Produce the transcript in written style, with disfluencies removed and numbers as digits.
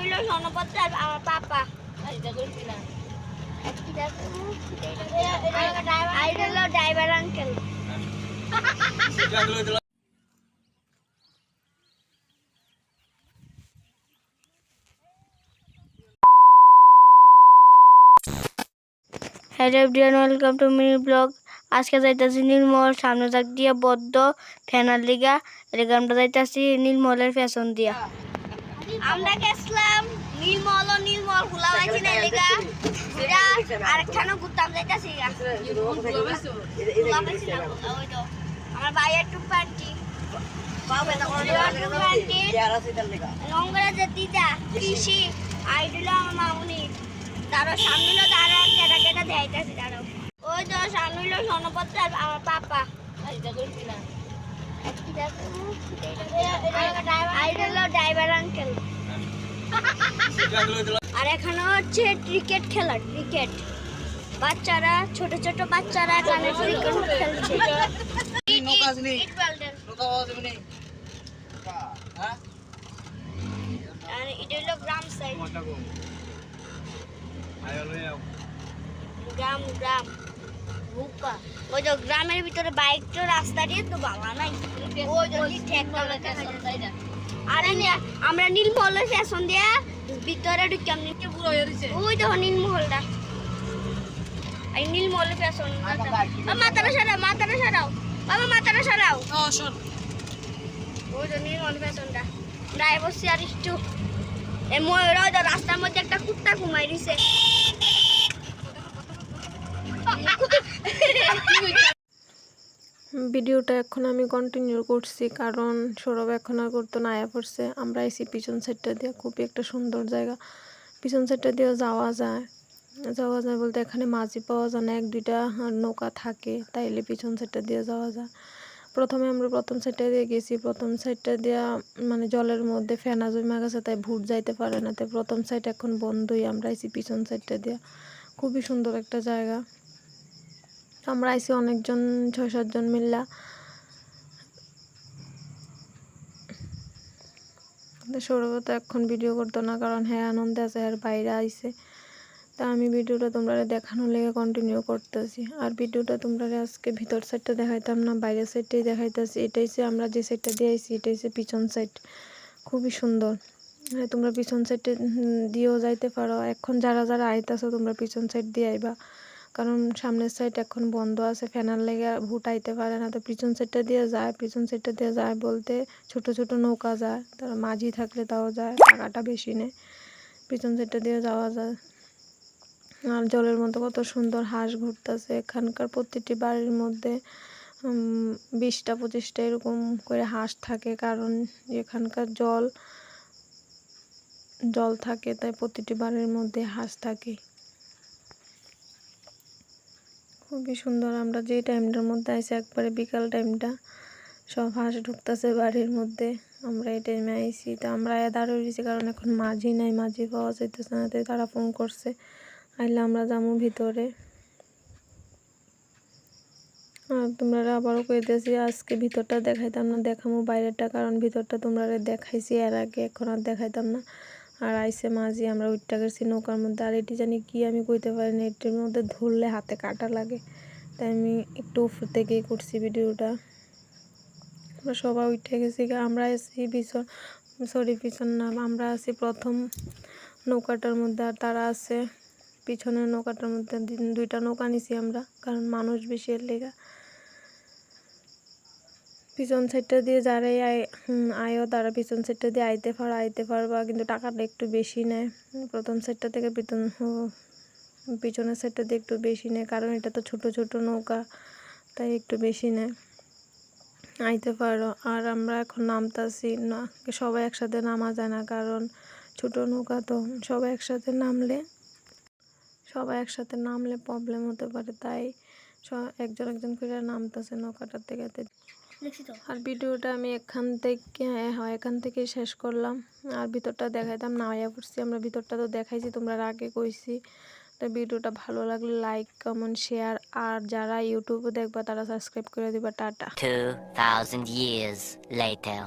হইলো সনপত্র আর আমার papa driver uncle. Hello everyone, welcome to mini blog. আজকে যাইতেছি নীলমহল, সামনে যাক দিয়া বদ্ধ ফ্যানার লিগা এদিকে আমরা যাইতেছি নীলমহলের ফ্যাশন দিয়া। আমরা গেছিলাম নীলমহল খোলা হয়েছি না লিগা আরেকখানে ঘুরতাম যাইতেছি। আমার ভাইয়ের টু প্যান্টি লঙ্গরা যে দিদা কৃষি আইডল আমার মামুনি তারও সামনে তারা কেটা কেটা দেখাইতেছি। তারও ওই তো সামনে হইলো সনপত্র আর আমার পাপা ড্রাইভার আঙ্কেল। আর এখানে হচ্ছে ক্রিকেট খেলা, ক্রিকেট বাচ্চারা ছোট ছোট বাচ্চারা এখানে ক্রিকেট খেলছে। আর এটা হলো গ্রাম সাইড, গ্রাম গ্রাম ভুকা। ওই যে গ্রামের ভিতরে বাইক তো রাস্তা দিয়ে তো বাবা নাই। ওই যে ঠেক আরে আমরা নীলমহলের ফ্যাশন দিয়া ভিতরে ঢুকলাম। ওই দেখো নীলমহলটা, এই নীলমহলের ফ্যাশন। মাথাটা সরাও, মাথাটা সরাও বাবা, মাথাটা সরাও। ওই যে নীলমহল ফ্যাশনটা ড্রাইভার আর একটু এই ময়ূর রাস্তার মধ্যে একটা কুত্তা ঘুমাই দিছে। ভিডিওটা এখন আমি কন্টিনিউ করছি কারণ সৌরভ এখন আর করতো না, আয়া পড়ছে। আমরা এসি পিছন সাইডটা দিয়ে, খুবই একটা সুন্দর জায়গা। পিছন সাইডটা দিয়ে যাওয়া যায় বলতে এখানে মাঝি পাওয়া যায় না, এক দুইটা নৌকা থাকে, তাইলে পিছন সাইডটা দিয়ে যাওয়া যায়। প্রথমে আমরা প্রথম সাইডটা দিয়ে গেছি, প্রথম সাইডটা দিয়ে মানে জলের মধ্যে ফেনা জমা গেছে, তাই ভুট যাইতে পারে না, তাই প্রথম সাইড এখন বন্ধই। আমরা এসি পিছন সাইডটা দিয়ে, খুবই সুন্দর একটা জায়গা। আমরা আইসি অনেকজন, 6-7 জন মিল্লা। সৌরভ তো এখন ভিডিও করতো না কারণ হ্যাঁ আনন্দে আছে, আর বাইরে আইসে। তা আমি ভিডিওটা তোমরা দেখানোর লেগে কন্টিনিউ করতেছি। আর ভিডিওটা তোমরা আজকে ভিতর সাইডটা দেখাইতাম না, বাইরের সাইডটাই দেখাইতেছি। এটাই সে আমরা যে সাইডটা দিয়ে আইসি, এটাই সে পিছন সাইড, খুবই সুন্দর। তোমরা পিছন সাইডে দিয়েও যাইতে পারো। এখন যারা যারা আইতাছো তোমরা পিছন সাইড দিয়ে আইবা, কারণ সামনের সাইড এখন বন্ধ আছে, ফ্যানার লেগে ভুট আইতে পারে না। তো পিছন সাইডটা দিয়ে যায়, পিছন সাইডটা দিয়ে যায় বলতে ছোট ছোট নৌকা যায়, তারা মাঝি থাকলে তাও যায়, টাকাটা বেশি নেয়। পিছন সাইডটা দিয়ে যাওয়া যায়। আর জলের মধ্যে কত সুন্দর হাঁস ঘুরতেছে। এখানকার প্রতিটি বাড়ির মধ্যে 20টা-25টা এরকম করে হাঁস থাকে, কারণ এখানকার জল থাকে, তাই প্রতিটি বাড়ির মধ্যে হাঁস থাকে। খুবই সুন্দর। আমরা যে টাইমটার মধ্যে আইসি একবারে বিকাল টাইমটা, সব হাঁস ঢুকতেছে বাড়ির মধ্যে। আমরা এই টাইমে আইসি, তো আমরা দাঁড়িয়ে রয়েছি কারণ এখন মাঝি নাই, মাঝি পাওয়া যাইতেছে না, তাই তারা ফোন করছে আইলে আমরা যাবো ভিতরে। আর তোমরা আবারও কইতেছি আজকে ভিতরটা দেখাইতাম না, দেখামো বাইরেটা, কারণ ভিতরটা তোমরা দেখাইছি এর আগে, এখন আর দেখাইতাম না। আর আইসে মাঝি, আমরা উইটটা গেছি নৌকার মধ্যে। আর এটি জানি কি আমি কইতে পারি না, এটির মধ্যে ধরলে হাতে কাটা লাগে, তাই আমি একটু উপর থেকেই করছি ভিডিওটা। আমরা সবাই উঠে গেছি, আমরা আছি পিছন না, আমরা আছি প্রথম নৌকাটার মধ্যে, আর তারা আছে পিছনের নৌকাটার মধ্যে। 2টা নৌকা নিছি আমরা, কারণ মানুষ বেশি এর লেগা। পিছন সাইডটা দিয়ে যারাই আয়ো তারা পিছন সাইডটা দিয়ে আইতে পারবা, কিন্তু টাকাটা একটু বেশি নেয়। প্রথম সাইডটা থেকে পিছনের সাইডটা দিয়ে একটু বেশি নেয়, কারণ এটা তো ছোট ছোট নৌকা, তাই একটু বেশি নেয়। আইতে পারো। আর আমরা এখন নামতাছি না, সবাই একসাথে নামা যায় না, কারণ ছোট নৌকা তো সবাই একসাথে নামলে প্রবলেম হতে পারে, তাই একজন একজন করে নামতেছে নৌকাটার থেকে। আর ভিডিওটা আমি এখান থেকে শেষ করলাম। আর ভিতরটা দেখাইতাম না, আয়া পড়ছি। আমরা ভিতরটা তো দেখাইছি, তোমরা আগে কইছি। তো ভিডিওটা ভালো লাগলে লাইক, কমেন্ট, শেয়ার, আর যারা ইউটিউবে দেখবা তারা সাবস্ক্রাইব করে দিবা। টাটা। 2000 years later.